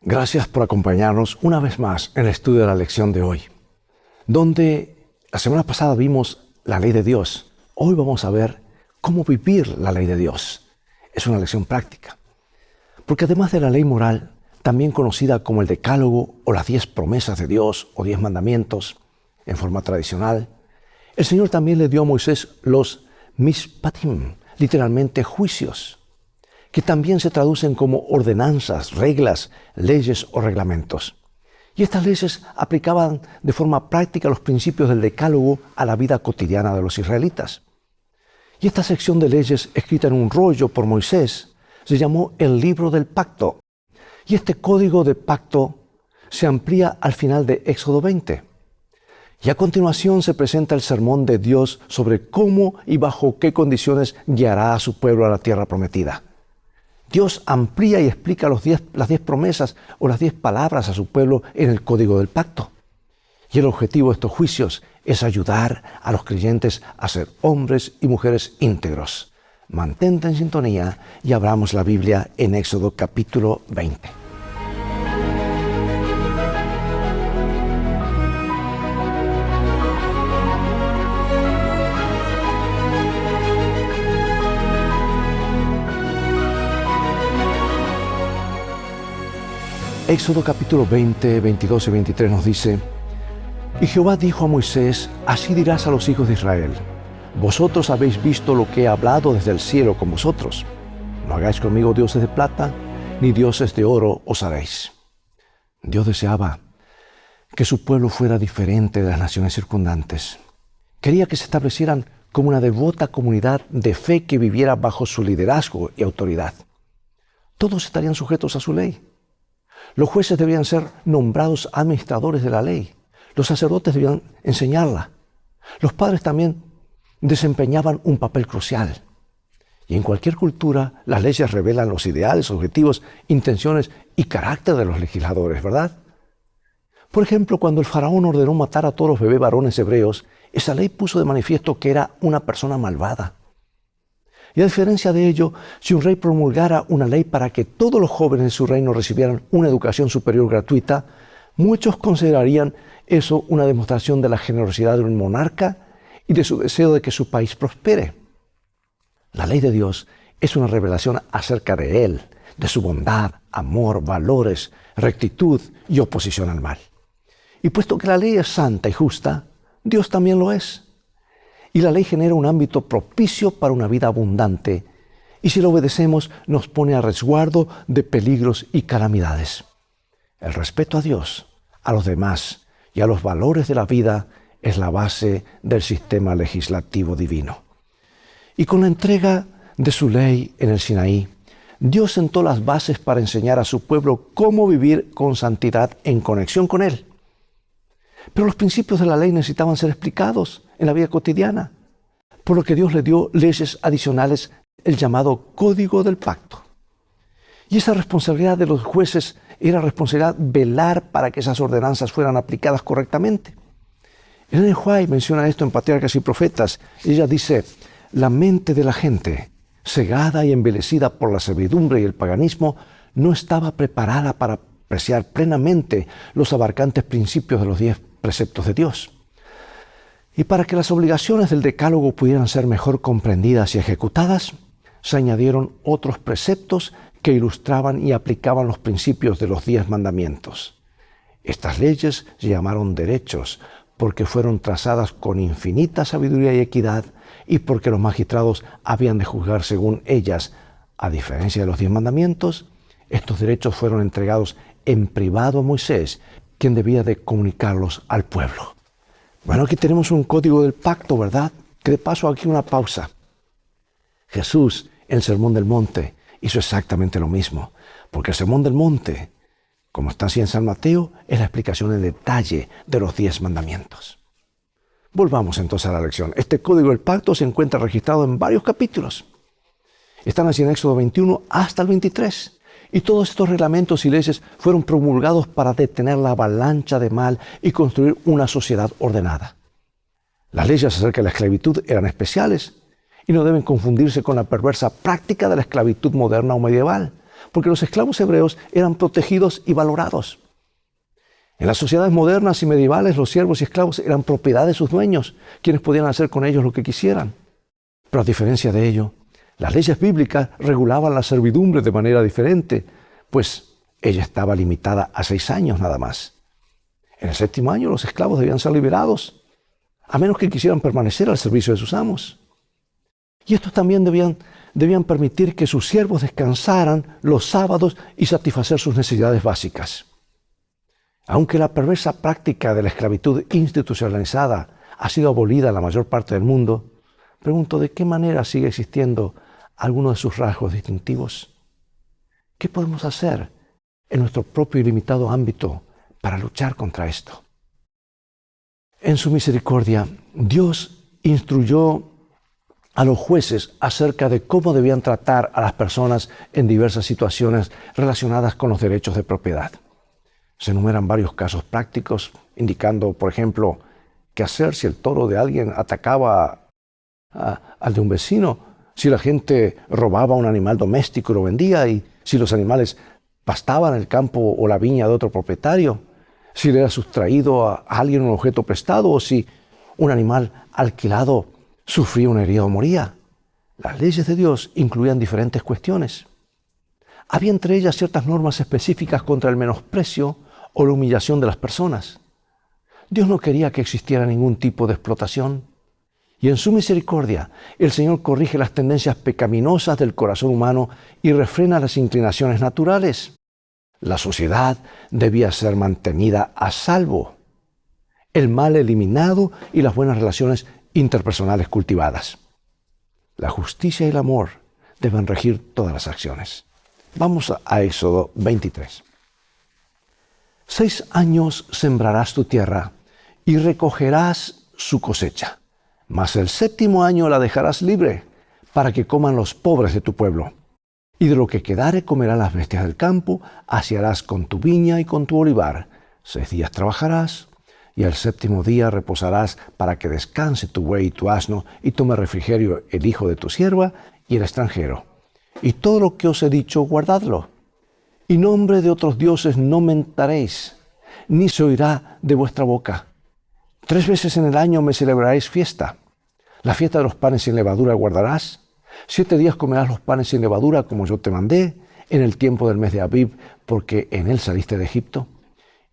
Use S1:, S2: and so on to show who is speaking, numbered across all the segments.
S1: Gracias por acompañarnos una vez más en el estudio de la lección de hoy, donde la semana pasada vimos la ley de Dios. Hoy vamos a ver cómo vivir la ley de Dios. Es una lección práctica, porque además de la ley moral, también conocida como el Decálogo o las 10 promesas de Dios o 10 mandamientos en forma tradicional, el Señor también le dio a Moisés los mishpatim, literalmente juicios, que también se traducen como ordenanzas, reglas, leyes o reglamentos. Y estas leyes aplicaban de forma práctica los principios del Decálogo a la vida cotidiana de los israelitas. Y esta sección de leyes, escrita en un rollo por Moisés, se llamó el Libro del Pacto. Y este código de pacto se amplía al final de Éxodo 20. Y a continuación se presenta el sermón de Dios sobre cómo y bajo qué condiciones guiará a su pueblo a la tierra prometida. Dios amplía y explica las 10 promesas o las 10 palabras a su pueblo en el código del pacto. Y el objetivo de estos juicios es ayudar a los creyentes a ser hombres y mujeres íntegros. Mantente en sintonía y abramos la Biblia en Éxodo capítulo 20. Éxodo capítulo 20, 22 y 23 nos dice: Y Jehová dijo a Moisés, así dirás a los hijos de Israel: Vosotros habéis visto lo que he hablado desde el cielo con vosotros. No hagáis conmigo dioses de plata, ni dioses de oro os haréis. Dios deseaba que su pueblo fuera diferente de las naciones circundantes. Quería que se establecieran como una devota comunidad de fe que viviera bajo su liderazgo y autoridad. Todos estarían sujetos a su ley. Los jueces debían ser nombrados administradores de la ley. Los sacerdotes debían enseñarla. Los padres también desempeñaban un papel crucial. Y en cualquier cultura, las leyes revelan los ideales, objetivos, intenciones y carácter de los legisladores, ¿verdad? Por ejemplo, cuando el faraón ordenó matar a todos los bebés varones hebreos, esa ley puso de manifiesto que era una persona malvada. Y a diferencia de ello, si un rey promulgara una ley para que todos los jóvenes de su reino recibieran una educación superior gratuita, muchos considerarían eso una demostración de la generosidad de un monarca y de su deseo de que su país prospere. La ley de Dios es una revelación acerca de Él, de su bondad, amor, valores, rectitud y oposición al mal. Y puesto que la ley es santa y justa, Dios también lo es. Y la ley genera un ámbito propicio para una vida abundante. Y si lo obedecemos, nos pone a resguardo de peligros y calamidades. El respeto a Dios, a los demás y a los valores de la vida es la base del sistema legislativo divino. Y con la entrega de su ley en el Sinaí, Dios sentó las bases para enseñar a su pueblo cómo vivir con santidad en conexión con Él. Pero los principios de la ley necesitaban ser explicados en la vida cotidiana, por lo que Dios le dio leyes adicionales, el llamado Código del Pacto. Y esa responsabilidad de los jueces era responsabilidad velar para que esas ordenanzas fueran aplicadas correctamente. Ellen White menciona esto en Patriarcas y Profetas. Ella dice: la mente de la gente, cegada y envilecida por la servidumbre y el paganismo, no estaba preparada para apreciar plenamente los abarcantes principios de los 10 preceptos de Dios. Y para que las obligaciones del Decálogo pudieran ser mejor comprendidas y ejecutadas, se añadieron otros preceptos que ilustraban y aplicaban los principios de los 10 mandamientos. Estas leyes se llamaron derechos porque fueron trazadas con infinita sabiduría y equidad y porque los magistrados habían de juzgar según ellas. A diferencia de los 10 mandamientos, estos derechos fueron entregados en privado a Moisés, quien debía de comunicarlos al pueblo. Bueno, aquí tenemos un código del pacto, ¿verdad? Que de paso aquí una pausa. Jesús, en el Sermón del Monte, hizo exactamente lo mismo, porque el Sermón del Monte, como está así en San Mateo, es la explicación en detalle de los 10 mandamientos. Volvamos entonces a la lección. Este código del pacto se encuentra registrado en varios capítulos. Están así en Éxodo 21 hasta el 23. Y todos estos reglamentos y leyes fueron promulgados para detener la avalancha de mal y construir una sociedad ordenada. Las leyes acerca de la esclavitud eran especiales y no deben confundirse con la perversa práctica de la esclavitud moderna o medieval, porque los esclavos hebreos eran protegidos y valorados. En las sociedades modernas y medievales, los siervos y esclavos eran propiedad de sus dueños, quienes podían hacer con ellos lo que quisieran. Pero a diferencia de ello, las leyes bíblicas regulaban la servidumbre de manera diferente, pues ella estaba limitada a 6 años nada más. En el 7º año los esclavos debían ser liberados, a menos que quisieran permanecer al servicio de sus amos. Y estos también debían permitir que sus siervos descansaran los sábados y satisfacer sus necesidades básicas. Aunque la perversa práctica de la esclavitud institucionalizada ha sido abolida en la mayor parte del mundo, pregunto, ¿de qué manera sigue existiendo alguno de sus rasgos distintivos? ¿Qué podemos hacer en nuestro propio y limitado ámbito para luchar contra esto? En su misericordia, Dios instruyó a los jueces acerca de cómo debían tratar a las personas en diversas situaciones relacionadas con los derechos de propiedad. Se enumeran varios casos prácticos, indicando, por ejemplo, qué hacer si el toro de alguien atacaba al de un vecino, si la gente robaba un animal doméstico y lo vendía, y si los animales pastaban en el campo o la viña de otro propietario, si le era sustraído a alguien un objeto prestado o si un animal alquilado sufría una herida o moría. Las leyes de Dios incluían diferentes cuestiones. Había entre ellas ciertas normas específicas contra el menosprecio o la humillación de las personas. Dios no quería que existiera ningún tipo de explotación. Y en su misericordia, el Señor corrige las tendencias pecaminosas del corazón humano y refrena las inclinaciones naturales. La sociedad debía ser mantenida a salvo, el mal eliminado y las buenas relaciones interpersonales cultivadas. La justicia y el amor deben regir todas las acciones. Vamos a Éxodo 23. 6 años sembrarás tu tierra y recogerás su cosecha, mas el 7º año la dejarás libre para que coman los pobres de tu pueblo. Y de lo que quedare comerán las bestias del campo, así harás con tu viña y con tu olivar. 6 días trabajarás, y al 7º día reposarás para que descanse tu buey y tu asno, y tome refrigerio el hijo de tu sierva y el extranjero. Y todo lo que os he dicho, guardadlo. Y nombre de otros dioses no mentaréis, ni se oirá de vuestra boca. 3 veces en el año me celebraréis fiesta. La fiesta de los panes sin levadura guardarás. 7 días comerás los panes sin levadura, como yo te mandé, en el tiempo del mes de Abib, porque en él saliste de Egipto.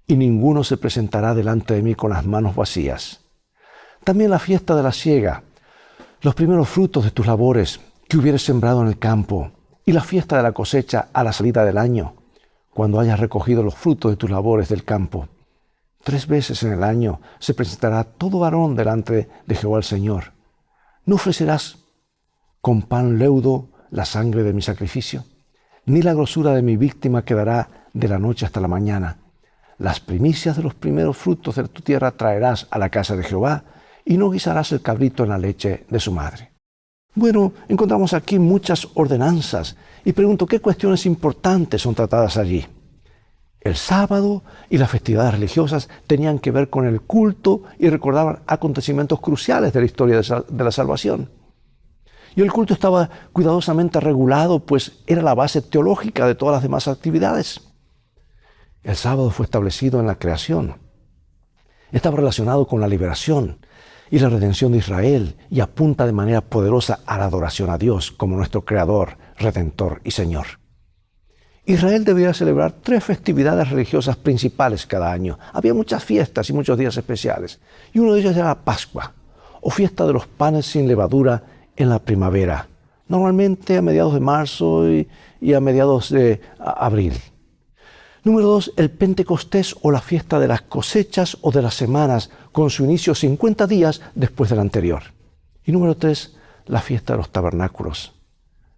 S1: Y ninguno se presentará delante de mí con las manos vacías. También la fiesta de la siega, los primeros frutos de tus labores que hubieres sembrado en el campo, y la fiesta de la cosecha a la salida del año, cuando hayas recogido los frutos de tus labores del campo. 3 veces en el año se presentará todo varón delante de Jehová el Señor. No ofrecerás con pan leudo la sangre de mi sacrificio, ni la grosura de mi víctima quedará de la noche hasta la mañana. Las primicias de los primeros frutos de tu tierra traerás a la casa de Jehová, y no guisarás el cabrito en la leche de su madre. Bueno, encontramos aquí muchas ordenanzas, y pregunto, ¿qué cuestiones importantes son tratadas allí? El sábado y las festividades religiosas tenían que ver con el culto y recordaban acontecimientos cruciales de la historia de la salvación. Y el culto estaba cuidadosamente regulado, pues era la base teológica de todas las demás actividades. El sábado fue establecido en la creación. Estaba relacionado con la liberación y la redención de Israel y apunta de manera poderosa a la adoración a Dios como nuestro Creador, Redentor y Señor. Israel debía celebrar 3 festividades religiosas principales cada año. Había muchas fiestas y muchos días especiales. Y uno de ellos era la Pascua, o fiesta de los panes sin levadura en la primavera, normalmente a mediados de marzo y a mediados de abril. Número 2, el Pentecostés o la fiesta de las cosechas o de las semanas, con su inicio 50 días después del anterior. Y número 3, la fiesta de los tabernáculos,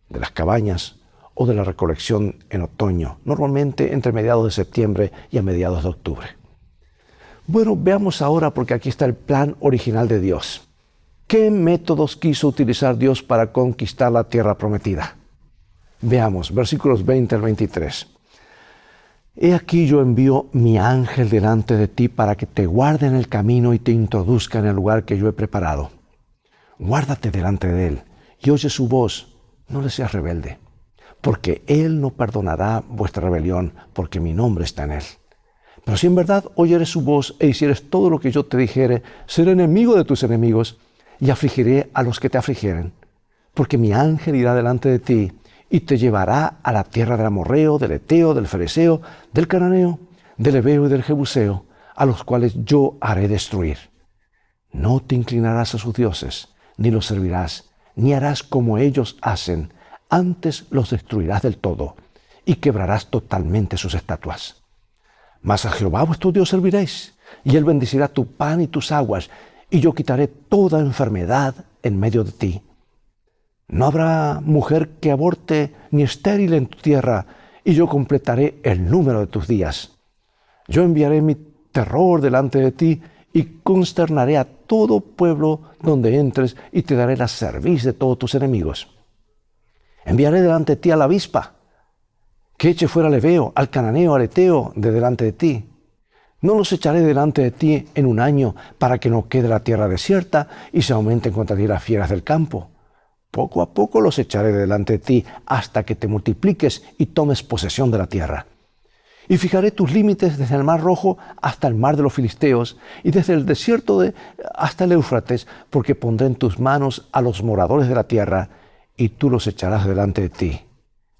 S1: de las cabañas o de la recolección en otoño, normalmente entre mediados de septiembre y a mediados de octubre. Bueno, veamos ahora, porque aquí está el plan original de Dios. ¿Qué métodos quiso utilizar Dios para conquistar la tierra prometida? Veamos, versículos 20 al 23. He aquí yo envío mi ángel delante de ti para que te guarde en el camino y te introduzca en el lugar que yo he preparado. Guárdate delante de él y oye su voz, no le seas rebelde. porque Él no perdonará vuestra rebelión, porque mi nombre está en Él. Pero si en verdad oyeres su voz e hicieres todo lo que yo te dijere, seré enemigo de tus enemigos y afligiré a los que te afligieren. Porque mi ángel irá delante de ti y te llevará a la tierra del amorreo, del eteo, del fereceo, del cananeo, del heveo y del jebuseo, a los cuales yo haré destruir. No te inclinarás a sus dioses, ni los servirás, ni harás como ellos hacen, antes los destruirás del todo, y quebrarás totalmente sus estatuas. Mas a Jehová vuestro Dios serviréis, y Él bendecirá tu pan y tus aguas, y yo quitaré toda enfermedad en medio de ti. No habrá mujer que aborte ni estéril en tu tierra, y yo completaré el número de tus días. Yo enviaré mi terror delante de ti, y consternaré a todo pueblo donde entres, y te daré la cerviz de todos tus enemigos. Enviaré delante de ti a la avispa, que eche fuera al heveo, al cananeo, al eteo de delante de ti. No los echaré delante de ti en un año, para que no quede la tierra desierta y se aumenten contra ti las fieras del campo. Poco a poco los echaré delante de ti, hasta que te multipliques y tomes posesión de la tierra. Y fijaré tus límites desde el mar Rojo hasta el mar de los Filisteos, y desde el desierto hasta el Éufrates, porque pondré en tus manos a los moradores de la tierra, y tú los echarás delante de ti.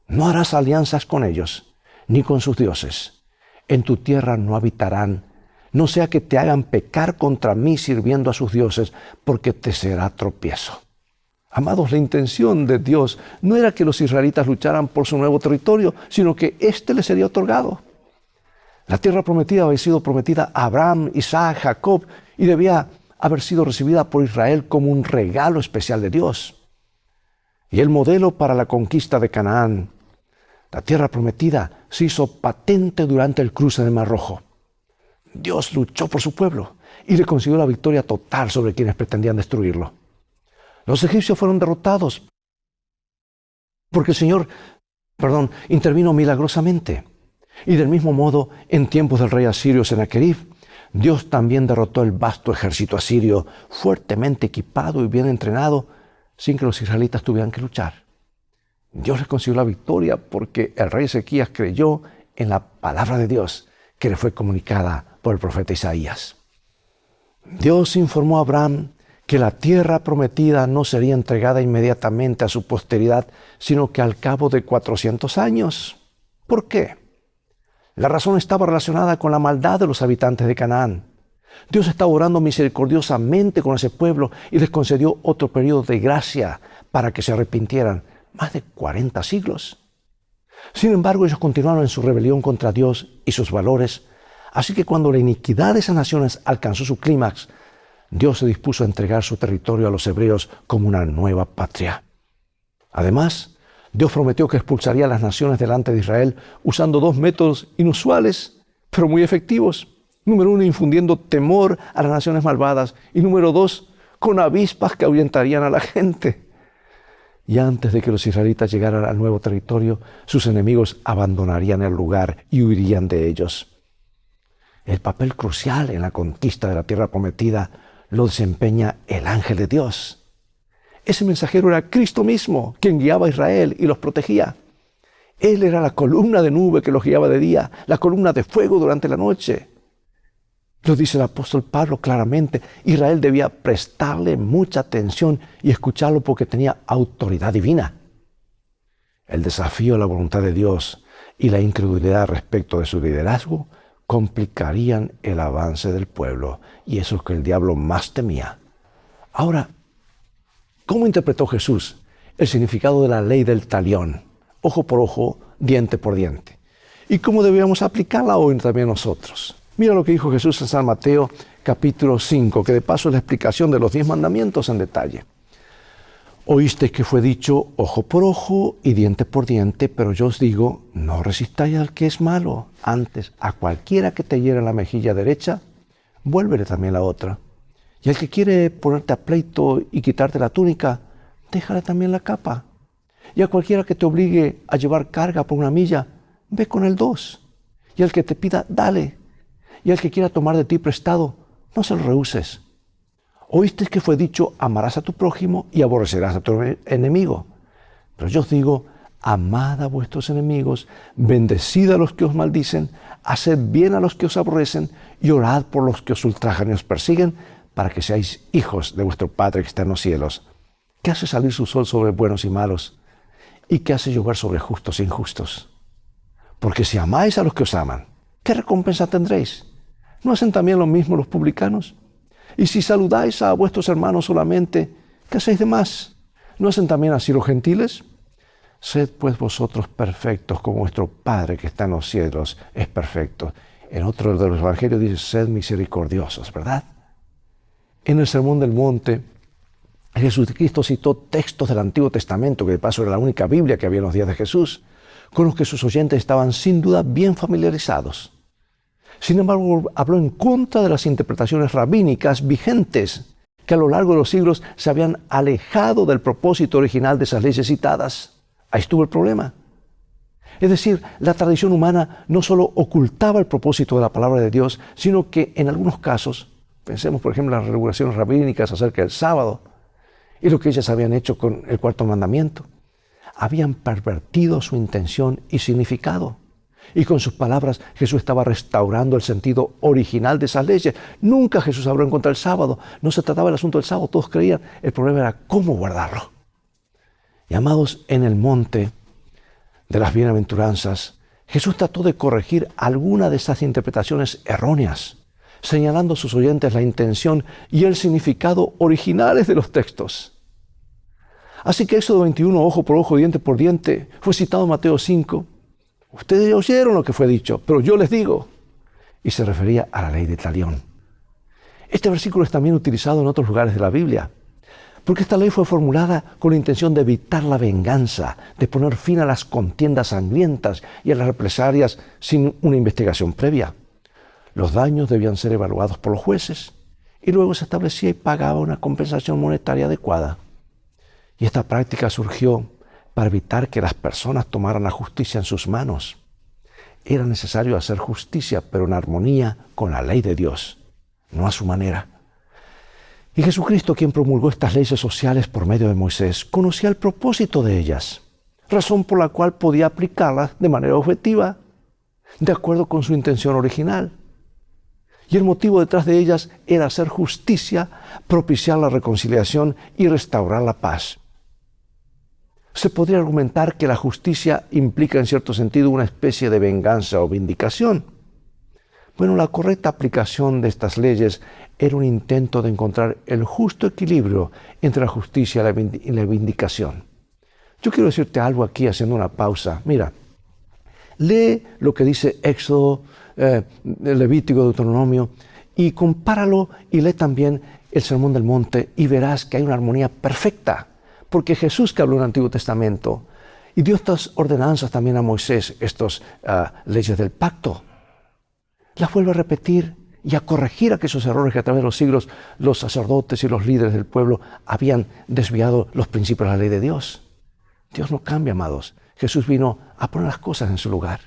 S1: No harás alianzas con ellos, ni con sus dioses. En tu tierra no habitarán, no sea que te hagan pecar contra mí sirviendo a sus dioses, porque te será tropiezo. Amados, la intención de Dios no era que los israelitas lucharan por su nuevo territorio, sino que éste les sería otorgado. La tierra prometida había sido prometida a Abraham, Isaac, Jacob, y debía haber sido recibida por Israel como un regalo especial de Dios. Y el modelo para la conquista de Canaán, la tierra prometida, se hizo patente durante el cruce del Mar Rojo. Dios luchó por su pueblo y le consiguió la victoria total sobre quienes pretendían destruirlo. Los egipcios fueron derrotados porque el Señor, intervino milagrosamente. Y del mismo modo, en tiempos del rey asirio Sennacherib, Dios también derrotó el vasto ejército asirio, fuertemente equipado y bien entrenado, sin que los israelitas tuvieran que luchar. Dios les consiguió la victoria porque el rey Ezequías creyó en la palabra de Dios que le fue comunicada por el profeta Isaías. Dios informó a Abraham que la tierra prometida no sería entregada inmediatamente a su posteridad, sino que al cabo de 400 años. ¿Por qué? La razón estaba relacionada con la maldad de los habitantes de Canaán. Dios estaba obrando misericordiosamente con ese pueblo y les concedió otro periodo de gracia para que se arrepintieran, más de 40 siglos. Sin embargo, ellos continuaron en su rebelión contra Dios y sus valores, así que cuando la iniquidad de esas naciones alcanzó su clímax, Dios se dispuso a entregar su territorio a los hebreos como una nueva patria. Además, Dios prometió que expulsaría a las naciones delante de Israel usando 2 métodos inusuales, pero muy efectivos. Número 1, infundiendo temor a las naciones malvadas. Y número 2, con avispas que ahuyentarían a la gente. Y antes de que los israelitas llegaran al nuevo territorio, sus enemigos abandonarían el lugar y huirían de ellos. El papel crucial en la conquista de la tierra prometida lo desempeña el ángel de Dios. Ese mensajero era Cristo mismo, quien guiaba a Israel y los protegía. Él era la columna de nube que los guiaba de día, la columna de fuego durante la noche. Lo dice el apóstol Pablo claramente. Israel debía prestarle mucha atención y escucharlo porque tenía autoridad divina. El desafío a la voluntad de Dios y la incredulidad respecto de su liderazgo complicarían el avance del pueblo, y eso es lo que el diablo más temía. Ahora, ¿cómo interpretó Jesús el significado de la ley del talión? Ojo por ojo, diente por diente. ¿Y cómo debíamos aplicarla hoy también nosotros? Mira lo que dijo Jesús en San Mateo capítulo 5, que de paso es la explicación de los 10 mandamientos en detalle. Oísteis que fue dicho ojo por ojo y diente por diente, pero yo os digo, no resistáis al que es malo. Antes, a cualquiera que te hiera la mejilla derecha, vuélvele también la otra. Y al que quiere ponerte a pleito y quitarte la túnica, déjale también la capa. Y a cualquiera que te obligue a llevar carga por 1 milla, ve con el 2. Y al que te pida, dale. Y al que quiera tomar de ti prestado, no se lo rehuses. Oíste que fue dicho, amarás a tu prójimo y aborrecerás a tu enemigo. Pero yo os digo, amad a vuestros enemigos, bendecid a los que os maldicen, haced bien a los que os aborrecen y orad por los que os ultrajan y os persiguen, para que seáis hijos de vuestro Padre que está en los cielos, que hace salir su sol sobre buenos y malos, y que hace llover sobre justos e injustos. Porque si amáis a los que os aman, ¿qué recompensa tendréis? ¿No hacen también lo mismo los publicanos? Y si saludáis a vuestros hermanos solamente, ¿qué hacéis de más? ¿No hacen también así los gentiles? Sed pues vosotros perfectos, como vuestro Padre que está en los cielos es perfecto. En otro de los evangelios dice, sed misericordiosos, ¿verdad? En el Sermón del Monte, Jesucristo citó textos del Antiguo Testamento, que de paso era la única Biblia que había en los días de Jesús, con los que sus oyentes estaban sin duda bien familiarizados. Sin embargo, habló en contra de las interpretaciones rabínicas vigentes, que a lo largo de los siglos se habían alejado del propósito original de esas leyes citadas. Ahí estuvo el problema. Es decir, la tradición humana no solo ocultaba el propósito de la palabra de Dios, sino que en algunos casos, pensemos por ejemplo en las regulaciones rabínicas acerca del sábado y lo que ellas habían hecho con el cuarto mandamiento, habían pervertido su intención y significado. Y con sus palabras Jesús estaba restaurando el sentido original de esas leyes. Nunca Jesús habló en contra del sábado. No se trataba del asunto del sábado, todos creían. El problema era cómo guardarlo. Y amados, en el monte de las bienaventuranzas, Jesús trató de corregir alguna de esas interpretaciones erróneas, señalando a sus oyentes la intención y el significado originales de los textos. Así que Éxodo 21, ojo por ojo, diente por diente, fue citado en Mateo 5. Ustedes oyeron lo que fue dicho, pero yo les digo. Y se refería a la ley de talión. Este versículo es también utilizado en otros lugares de la Biblia, porque esta ley fue formulada con la intención de evitar la venganza, de poner fin a las contiendas sangrientas y a las represalias sin una investigación previa. Los daños debían ser evaluados por los jueces y luego se establecía y pagaba una compensación monetaria adecuada. Y esta práctica surgió para evitar que las personas tomaran la justicia en sus manos. Era necesario hacer justicia, pero en armonía con la ley de Dios, no a su manera. Y Jesucristo, quien promulgó estas leyes sociales por medio de Moisés, conocía el propósito de ellas, razón por la cual podía aplicarlas de manera objetiva, de acuerdo con su intención original. Y el motivo detrás de ellas era hacer justicia, propiciar la reconciliación y restaurar la paz. Se podría argumentar que la justicia implica en cierto sentido una especie de venganza o vindicación. Bueno, la correcta aplicación de estas leyes era un intento de encontrar el justo equilibrio entre la justicia y la vindicación. Yo quiero decirte algo aquí haciendo una pausa. Mira, lee lo que dice Éxodo, Levítico, Deuteronomio, y compáralo y lee también el Sermón del Monte y verás que hay una armonía perfecta. Porque Jesús, que habló en el Antiguo Testamento y dio estas ordenanzas también a Moisés, estas leyes del pacto, las vuelve a repetir y a corregir aquellos errores que a través de los siglos los sacerdotes y los líderes del pueblo habían desviado los principios de la ley de Dios. Dios no cambia, amados. Jesús vino a poner las cosas en su lugar.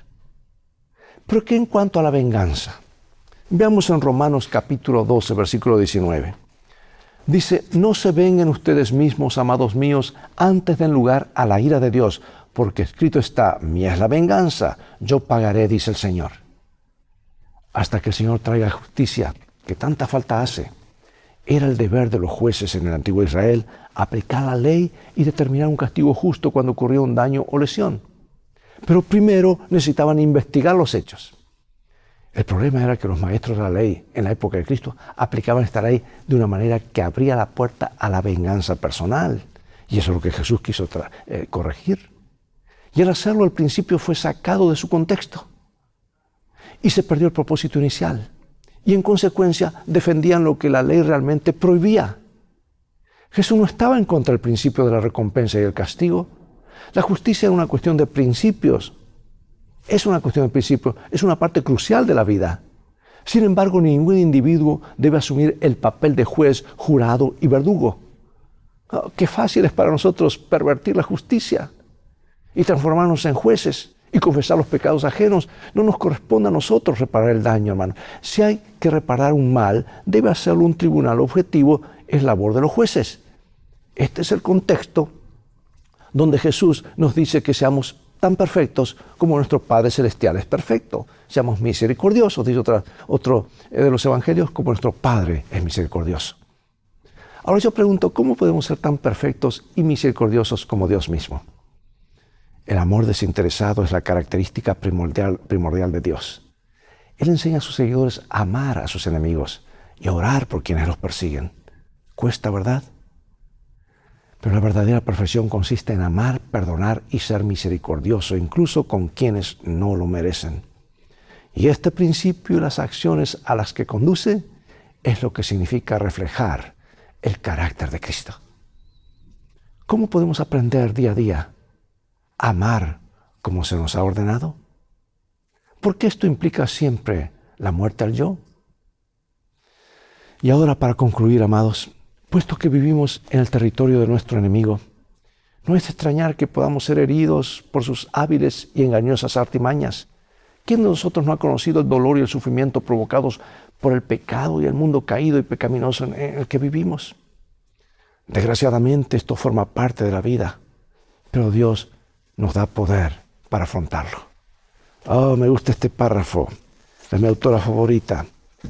S1: Pero ¿qué en cuanto a la venganza? Veamos en Romanos capítulo 12, versículo 19. Dice, no se vengan ustedes mismos, amados míos, antes den lugar a la ira de Dios, porque escrito está, mía es la venganza, yo pagaré, dice el Señor. Hasta que el Señor traiga justicia, que tanta falta hace. Era el deber de los jueces en el antiguo Israel aplicar la ley y determinar un castigo justo cuando ocurría un daño o lesión. Pero primero necesitaban investigar los hechos. El problema era que los maestros de la ley en la época de Cristo aplicaban esta ley de una manera que abría la puerta a la venganza personal. Y eso es lo que Jesús quiso corregir. Y al hacerlo, el principio fue sacado de su contexto. Y se perdió el propósito inicial. Y en consecuencia defendían lo que la ley realmente prohibía. Jesús no estaba en contra del principio de la recompensa y el castigo. La justicia era una cuestión de principios. Es una cuestión de principio, es una parte crucial de la vida. Sin embargo, ningún individuo debe asumir el papel de juez, jurado y verdugo. Oh, qué fácil es para nosotros pervertir la justicia y transformarnos en jueces y confesar los pecados ajenos. No nos corresponde a nosotros reparar el daño, hermano. Si hay que reparar un mal, debe hacerlo un tribunal objetivo, es labor de los jueces. Este es el contexto donde Jesús nos dice que seamos tan perfectos como nuestro Padre Celestial es perfecto. Seamos misericordiosos, dice otro de los evangelios, como nuestro Padre es misericordioso. Ahora yo pregunto, ¿cómo podemos ser tan perfectos y misericordiosos como Dios mismo? El amor desinteresado es la característica primordial de Dios. Él enseña a sus seguidores a amar a sus enemigos y a orar por quienes los persiguen. Cuesta, ¿verdad? Pero la verdadera perfección consiste en amar, perdonar y ser misericordioso, incluso con quienes no lo merecen. Y este principio y las acciones a las que conduce es lo que significa reflejar el carácter de Cristo. ¿Cómo podemos aprender día a día a amar como se nos ha ordenado? Porque esto implica siempre la muerte al yo. Y ahora, para concluir, amados, puesto que vivimos en el territorio de nuestro enemigo, no es de extrañar que podamos ser heridos por sus hábiles y engañosas artimañas. ¿Quién de nosotros no ha conocido el dolor y el sufrimiento provocados por el pecado y el mundo caído y pecaminoso en el que vivimos? Desgraciadamente, esto forma parte de la vida, pero Dios nos da poder para afrontarlo. Oh, me gusta este párrafo de mi autora favorita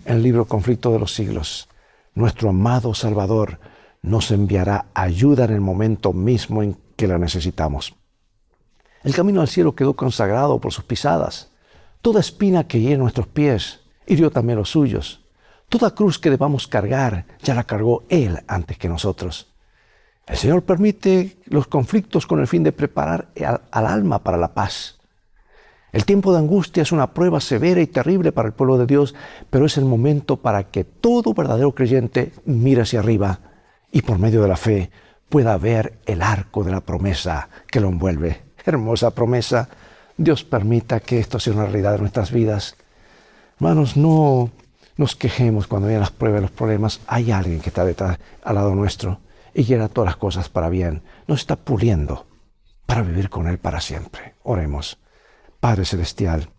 S1: en el libro Conflicto de los Siglos. Nuestro amado Salvador nos enviará ayuda en el momento mismo en que la necesitamos. El camino al cielo quedó consagrado por sus pisadas. Toda espina que hiere nuestros pies hirió también los suyos. Toda cruz que debamos cargar ya la cargó Él antes que nosotros. El Señor permite los conflictos con el fin de preparar al alma para la paz. El tiempo de angustia es una prueba severa y terrible para el pueblo de Dios, pero es el momento para que todo verdadero creyente mire hacia arriba y por medio de la fe pueda ver el arco de la promesa que lo envuelve. Hermosa promesa. Dios permita que esto sea una realidad de nuestras vidas. Hermanos, no nos quejemos cuando vienen las pruebas y los problemas. Hay alguien que está detrás, al lado nuestro, y quiere todas las cosas para bien. Nos está puliendo para vivir con Él para siempre. Oremos. Padre Celestial,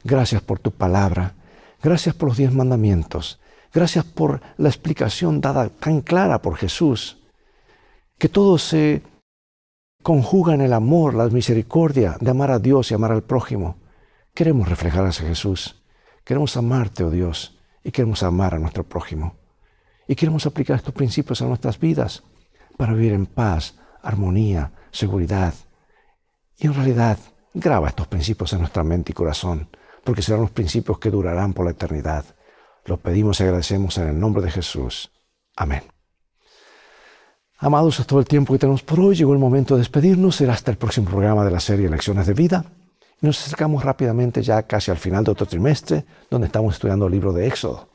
S1: gracias por tu palabra, gracias por los 10 mandamientos, gracias por la explicación dada tan clara por Jesús, que todo se conjuga en el amor, la misericordia de amar a Dios y amar al prójimo. Queremos reflejar a Jesús, queremos amarte, oh Dios, y queremos amar a nuestro prójimo. Y queremos aplicar estos principios a nuestras vidas para vivir en paz, armonía, seguridad. Y en realidad, graba estos principios en nuestra mente y corazón, porque serán los principios que durarán por la eternidad. Lo pedimos y agradecemos en el nombre de Jesús. Amén. Amados, es todo el tiempo que tenemos por hoy. Llegó el momento de despedirnos. Será hasta el próximo programa de la serie Lecciones de Vida. Y nos acercamos rápidamente ya casi al final de otro trimestre, donde estamos estudiando el libro de Éxodo.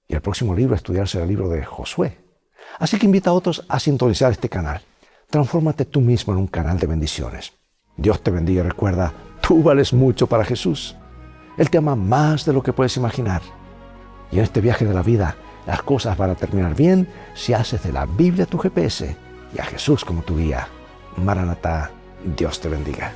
S1: Y el próximo libro a estudiar será el libro de Josué. Así que invita a otros a sintonizar este canal. Transfórmate tú mismo en un canal de bendiciones. Dios te bendiga y recuerda, tú vales mucho para Jesús. Él te ama más de lo que puedes imaginar. Y en este viaje de la vida, las cosas van a terminar bien si haces de la Biblia tu GPS y a Jesús como tu guía. Maranatá, Dios te bendiga.